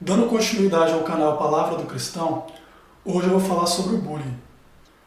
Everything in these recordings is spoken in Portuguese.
Dando continuidade ao canal Palavra do Cristão, hoje eu vou falar sobre o bullying.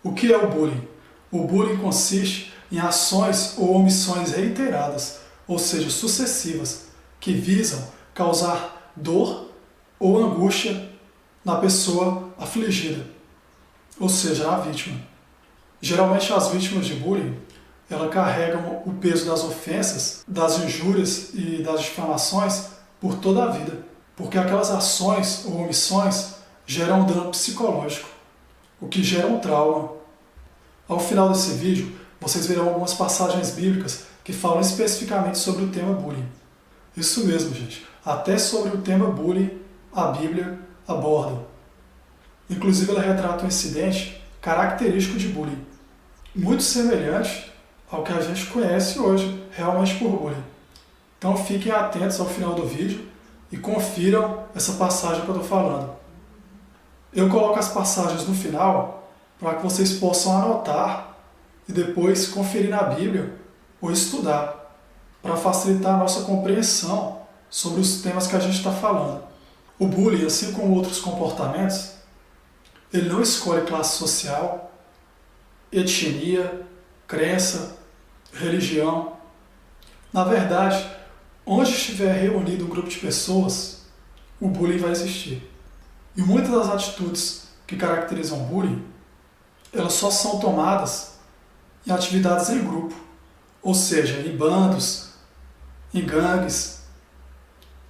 O que é o bullying? O bullying consiste em ações ou omissões reiteradas, ou seja, sucessivas, que visam causar dor ou angústia na pessoa afligida, ou seja, na vítima. Geralmente as vítimas de bullying, elas carregam o peso das ofensas, das injúrias e das difamações por toda a vida, porque aquelas ações ou omissões geram um dano psicológico, o que gera um trauma. Ao final desse vídeo, vocês verão algumas passagens bíblicas que falam especificamente sobre o tema bullying. Isso mesmo, gente. Até sobre o tema bullying, a Bíblia aborda. Inclusive, ela retrata um incidente característico de bullying, muito semelhante ao que a gente conhece hoje, realmente por bullying. Então fiquem atentos ao final do vídeo e confiram essa passagem que eu estou falando. Eu coloco as passagens no final para que vocês possam anotar e depois conferir na Bíblia ou estudar, para facilitar a nossa compreensão sobre os temas que a gente está falando. O bullying, assim como outros comportamentos, ele não escolhe classe social, etnia, crença, religião. Na verdade, onde estiver reunido um grupo de pessoas, o bullying vai existir. E muitas das atitudes que caracterizam o bullying, elas só são tomadas em atividades em grupo, ou seja, em bandos, em gangues,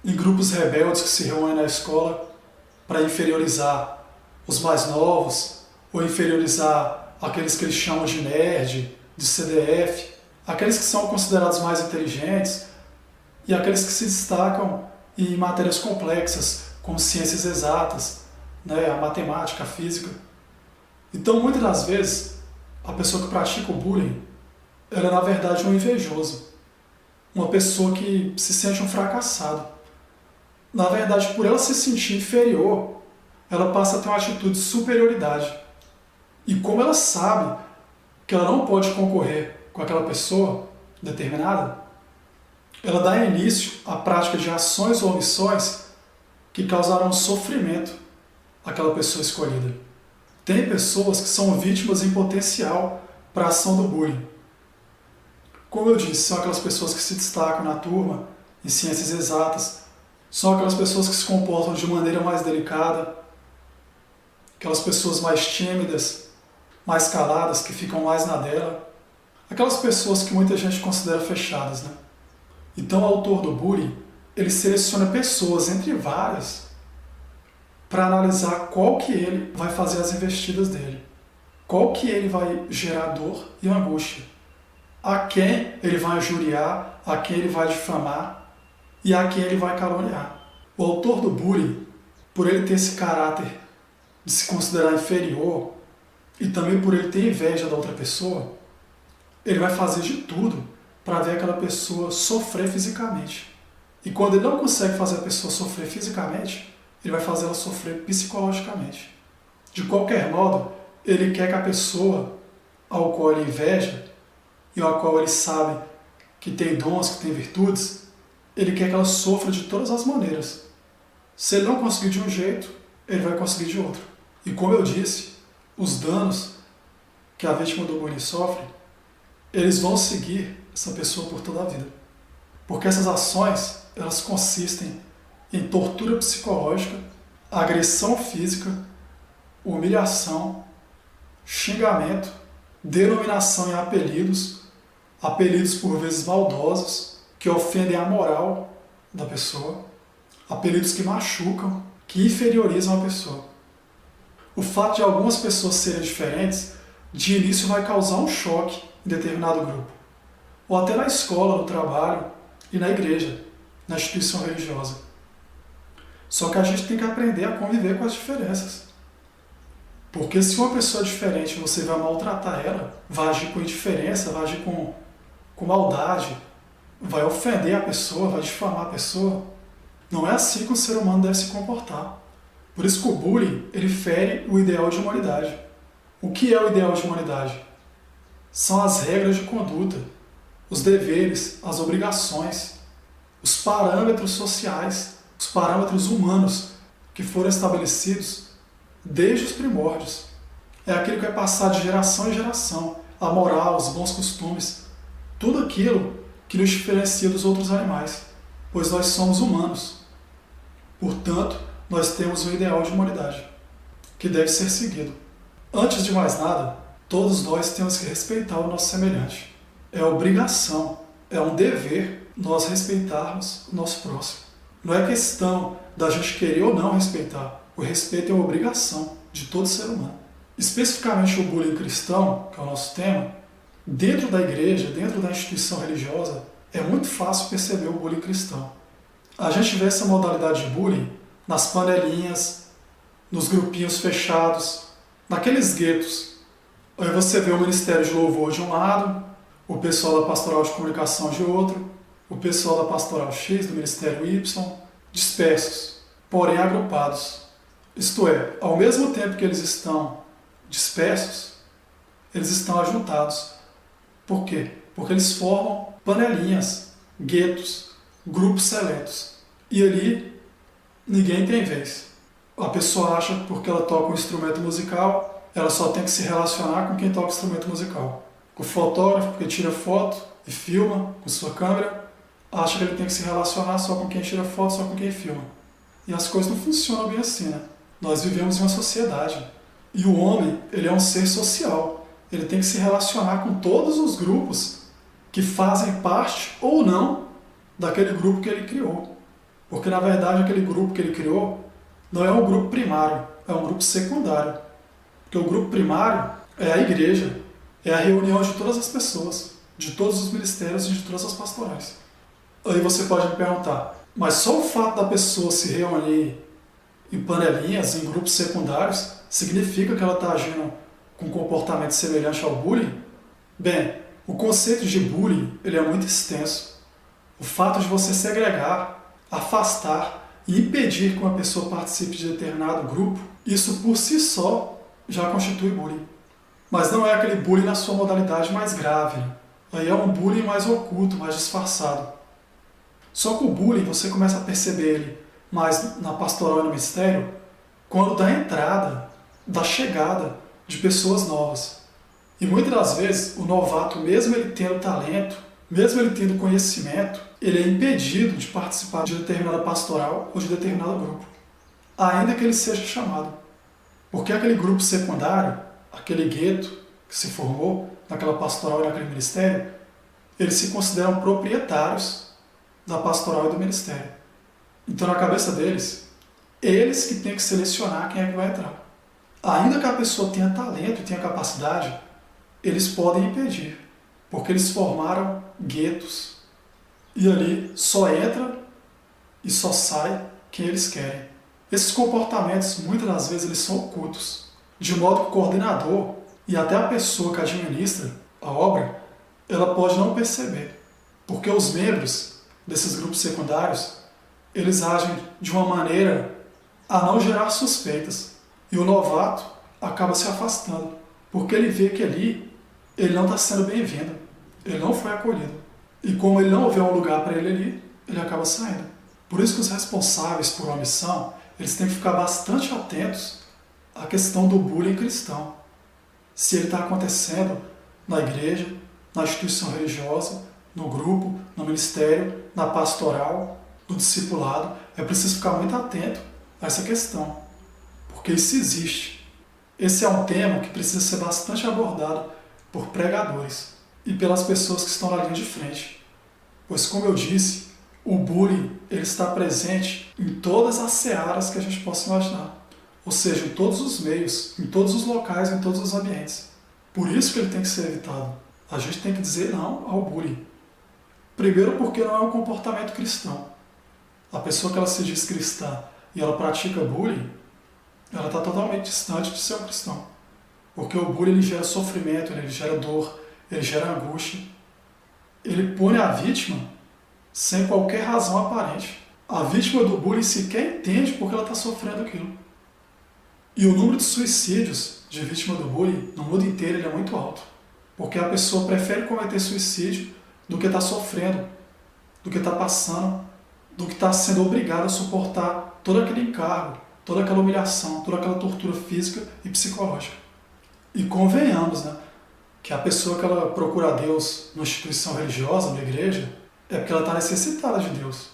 em grupos rebeldes que se reúnem na escola para inferiorizar os mais novos, ou inferiorizar aqueles que eles chamam de nerd, de CDF, aqueles que são considerados mais inteligentes e aqueles que se destacam em matérias complexas, como ciências exatas, a matemática, a física. Então, muitas das vezes, a pessoa que pratica o bullying, ela é na verdade um invejoso, uma pessoa que se sente um fracassado. Na verdade, por ela se sentir inferior, ela passa a ter uma atitude de superioridade. E como ela sabe que ela não pode concorrer com aquela pessoa determinada, ela dá início à prática de ações ou omissões que causarão sofrimento àquela pessoa escolhida. Tem pessoas que são vítimas em potencial para a ação do bullying. Como eu disse, são aquelas pessoas que se destacam na turma, em ciências exatas, são aquelas pessoas que se comportam de maneira mais delicada, aquelas pessoas mais tímidas, mais caladas, que ficam mais na dela, aquelas pessoas que muita gente considera fechadas, Então o autor do bullying, ele seleciona pessoas entre várias para analisar qual que ele vai fazer as investidas dele, qual que ele vai gerar dor e angústia, a quem ele vai injuriar, a quem ele vai difamar e a quem ele vai caluniar. O autor do bullying, por ele ter esse caráter de se considerar inferior e também por ele ter inveja da outra pessoa, ele vai fazer de tudo para ver aquela pessoa sofrer fisicamente. E quando ele não consegue fazer a pessoa sofrer fisicamente, ele vai fazer ela sofrer psicologicamente. De qualquer modo, ele quer que a pessoa ao qual ele inveja e ao qual ele sabe que tem dons, que tem virtudes, ele quer que ela sofra de todas as maneiras. Se ele não conseguir de um jeito, ele vai conseguir de outro. E como eu disse, os danos que a vítima do bullying sofre, eles vão seguir essa pessoa por toda a vida. Porque essas ações, elas consistem em tortura psicológica, agressão física, humilhação, xingamento, denominação em apelidos, apelidos por vezes maldosos, que ofendem a moral da pessoa, apelidos que machucam, que inferiorizam a pessoa. O fato de algumas pessoas serem diferentes, de início vai causar um choque em determinado grupo, ou até na escola, no trabalho e na igreja, na instituição religiosa. Só que a gente tem que aprender a conviver com as diferenças. Porque se uma pessoa é diferente você vai maltratar ela, vai agir com indiferença, vai agir com maldade, vai ofender a pessoa, vai difamar a pessoa, não é assim que o ser humano deve se comportar. Por isso que o bullying, ele fere o ideal de humanidade. O que é o ideal de humanidade? São as regras de conduta, os deveres, as obrigações, os parâmetros sociais, os parâmetros humanos que foram estabelecidos desde os primórdios. É aquilo que é passado de geração em geração, a moral, os bons costumes, tudo aquilo que nos diferencia dos outros animais, pois nós somos humanos. Portanto, nós temos um ideal de humanidade, que deve ser seguido. Antes de mais nada, todos nós temos que respeitar o nosso semelhante. É obrigação, é um dever nós respeitarmos o nosso próximo. Não é questão da gente querer ou não respeitar. O respeito é uma obrigação de todo ser humano. Especificamente o bullying cristão, que é o nosso tema, dentro da igreja, dentro da instituição religiosa, é muito fácil perceber o bullying cristão. A gente vê essa modalidade de bullying nas panelinhas, nos grupinhos fechados, naqueles guetos. Aí você vê o Ministério de Louvor de um lado, o pessoal da Pastoral de Comunicação de outro, o pessoal da Pastoral X, do Ministério Y, dispersos, porém agrupados. Isto é, ao mesmo tempo que eles estão dispersos, eles estão ajuntados. Por quê? Porque eles formam panelinhas, guetos, grupos seletos. E ali ninguém tem vez. A pessoa acha que porque ela toca um instrumento musical, ela só tem que se relacionar com quem toca instrumento musical. O fotógrafo, porque tira foto e filma com sua câmera, acha que ele tem que se relacionar só com quem tira foto, só com quem filma. E as coisas não funcionam bem assim, né? Nós vivemos em uma sociedade. E o homem, ele é um ser social. Ele tem que se relacionar com todos os grupos que fazem parte ou não daquele grupo que ele criou. Porque, na verdade, aquele grupo que ele criou não é um grupo primário, é um grupo secundário. Porque o grupo primário é a igreja, é a reunião de todas as pessoas, de todos os ministérios e de todas as pastorais. Aí você pode me perguntar, mas só o fato da pessoa se reunir em panelinhas, em grupos secundários, significa que ela está agindo com um comportamento semelhante ao bullying? Bem, o conceito de bullying ele é muito extenso. O fato de você segregar, afastar e impedir que uma pessoa participe de determinado grupo, isso por si só já constitui bullying. Mas não é aquele bullying na sua modalidade mais grave. Aí é um bullying mais oculto, mais disfarçado. Só que o bullying você começa a perceber ele mais na pastoral e no ministério quando dá entrada, da chegada de pessoas novas. E muitas das vezes o novato, mesmo ele tendo talento, mesmo ele tendo conhecimento, ele é impedido de participar de determinada pastoral ou de determinado grupo, ainda que ele seja chamado. Porque aquele grupo secundário, aquele gueto que se formou naquela pastoral e naquele ministério, eles se consideram proprietários da pastoral e do ministério. Então, na cabeça deles, eles que têm que selecionar quem é que vai entrar. Ainda que a pessoa tenha talento e tenha capacidade, eles podem impedir, porque eles formaram guetos. E ali só entra e só sai quem eles querem. Esses comportamentos, muitas das vezes, eles são ocultos, de modo que o coordenador e até a pessoa que administra a obra, ela pode não perceber, porque os membros desses grupos secundários, eles agem de uma maneira a não gerar suspeitas. E o novato acaba se afastando, porque ele vê que ali ele não está sendo bem-vindo, ele não foi acolhido. E como ele não vê um lugar para ele ali, ele acaba saindo. Por isso que os responsáveis por uma missão, eles têm que ficar bastante atentos à questão do bullying cristão. Se ele está acontecendo na igreja, na instituição religiosa, no grupo, no ministério, na pastoral, no discipulado, é preciso ficar muito atento a essa questão, porque isso existe. Esse é um tema que precisa ser bastante abordado por pregadores e pelas pessoas que estão na linha de frente. Pois, como eu disse, o bullying ele está presente em todas as searas que a gente possa imaginar. Ou seja, em todos os meios, em todos os locais, em todos os ambientes. Por isso que ele tem que ser evitado. A gente tem que dizer não ao bullying. Primeiro porque não é um comportamento cristão. A pessoa que ela se diz cristã e ela pratica bullying, ela está totalmente distante de ser um cristão. Porque o bullying ele gera sofrimento, ele gera dor, ele gera angústia. Ele pune a vítima sem qualquer razão aparente. A vítima do bullying sequer entende porque ela está sofrendo aquilo. E o número de suicídios de vítima do bullying no mundo inteiro ele é muito alto. Porque a pessoa prefere cometer suicídio do que está sofrendo, do que está passando, do que está sendo obrigada a suportar todo aquele encargo, toda aquela humilhação, toda aquela tortura física e psicológica. E convenhamos, né, que a pessoa que ela procura a Deus numa instituição religiosa, numa igreja, é porque ela está necessitada de Deus.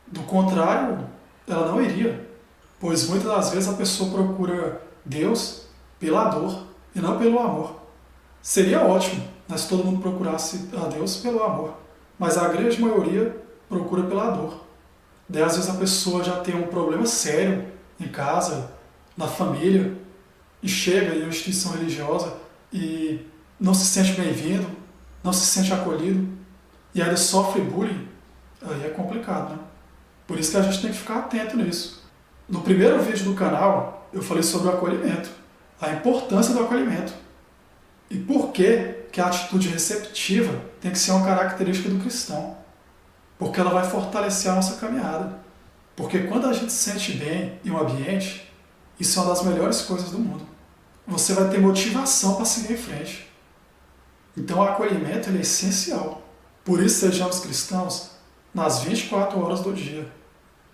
Do contrário, ela não iria, pois muitas das vezes a pessoa procura Deus pela dor e não pelo amor. Seria ótimo, né, se todo mundo procurasse a Deus pelo amor, mas a grande maioria procura pela dor. Daí às vezes a pessoa já tem um problema sério em casa, na família, e chega em uma instituição religiosa e não se sente bem-vindo, não se sente acolhido, e ainda sofre bullying. Aí é complicado, né? Por isso que a gente tem que ficar atento nisso. No primeiro vídeo do canal, eu falei sobre o acolhimento, a importância do acolhimento. E por que a atitude receptiva tem que ser uma característica do cristão? Porque ela vai fortalecer a nossa caminhada. Porque quando a gente se sente bem em um ambiente, isso é uma das melhores coisas do mundo. Você vai ter motivação para seguir em frente. Então o acolhimento ele é essencial. Por isso sejamos cristãos nas 24 horas do dia.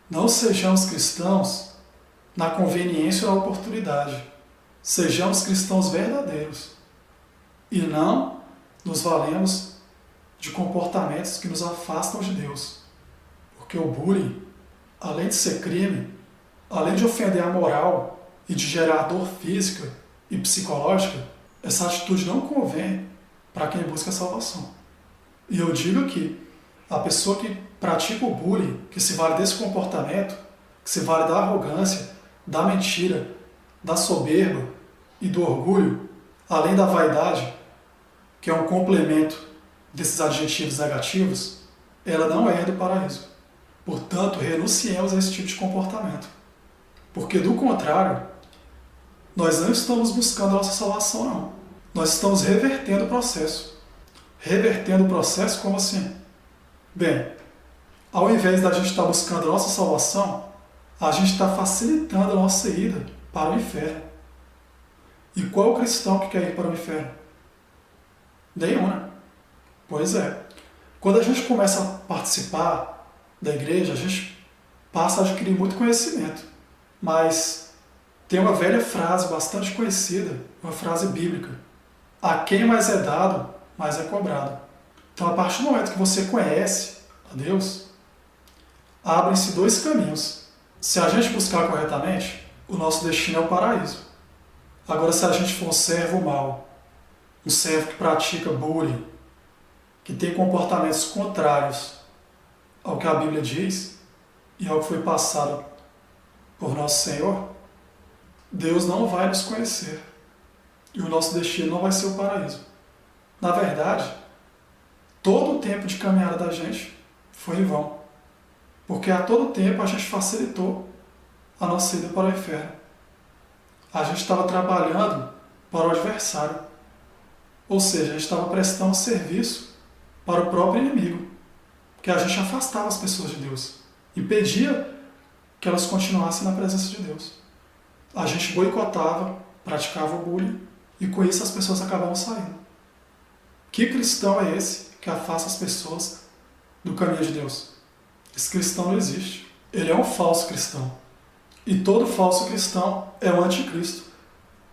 Não sejamos cristãos na conveniência ou na oportunidade. Sejamos cristãos verdadeiros. E não nos valemos de comportamentos que nos afastam de Deus. Porque o bullying, além de ser crime, além de ofender a moral e de gerar dor física e psicológica, essa atitude não convém para quem busca a salvação. E eu digo que a pessoa que pratica o bullying, que se vale desse comportamento, que se vale da arrogância, da mentira, da soberba e do orgulho, além da vaidade, que é um complemento desses adjetivos negativos, ela não é do paraíso. Portanto, renunciemos a esse tipo de comportamento. Porque, do contrário, nós não estamos buscando a nossa salvação, não. Nós estamos revertendo o processo. Revertendo o processo como assim? Bem, ao invés da gente estar buscando a nossa salvação, a gente está facilitando a nossa ida para o inferno. E qual cristão que quer ir para o inferno? Nenhum, né? Pois é. Quando a gente começa a participar da igreja, a gente passa a adquirir muito conhecimento. Mas tem uma velha frase bastante conhecida, uma frase bíblica. A quem mais é dado, mais é cobrado. Então, a partir do momento que você conhece a Deus, abrem-se dois caminhos. Se a gente buscar corretamente, o nosso destino é o paraíso. Agora, se a gente for um servo mau, um servo que pratica bullying, que tem comportamentos contrários ao que a Bíblia diz e ao que foi passado por nosso Senhor, Deus não vai nos conhecer e o nosso destino não vai ser o paraíso. Na verdade, todo o tempo de caminhada da gente foi em vão, porque a todo tempo a gente facilitou a nossa ida para o inferno. A gente estava trabalhando para o adversário. Ou seja, a gente estava prestando serviço para o próprio inimigo, porque a gente afastava as pessoas de Deus, impedia que elas continuassem na presença de Deus. A gente boicotava, praticava o bullying, e com isso as pessoas acabavam saindo. Que cristão é esse que afasta as pessoas do caminho de Deus? Esse cristão não existe. Ele é um falso cristão. E todo falso cristão é um anticristo,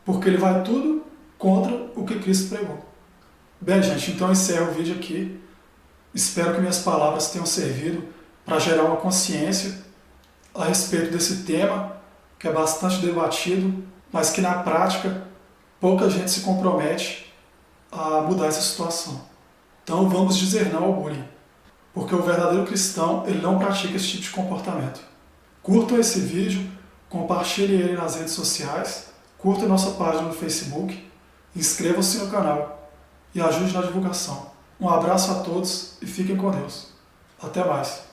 porque ele vai tudo contra o que Cristo pregou. Bem, gente, então eu encerro o vídeo aqui. Espero que minhas palavras tenham servido para gerar uma consciência a respeito desse tema, que é bastante debatido, mas que na prática pouca gente se compromete a mudar essa situação. Então vamos dizer não ao bullying, porque o verdadeiro cristão ele não pratica esse tipo de comportamento. Curtam esse vídeo, compartilhem ele nas redes sociais, curtam nossa página no Facebook, inscrevam-se no canal e ajude na divulgação. Um abraço a todos e fiquem com Deus. Até mais.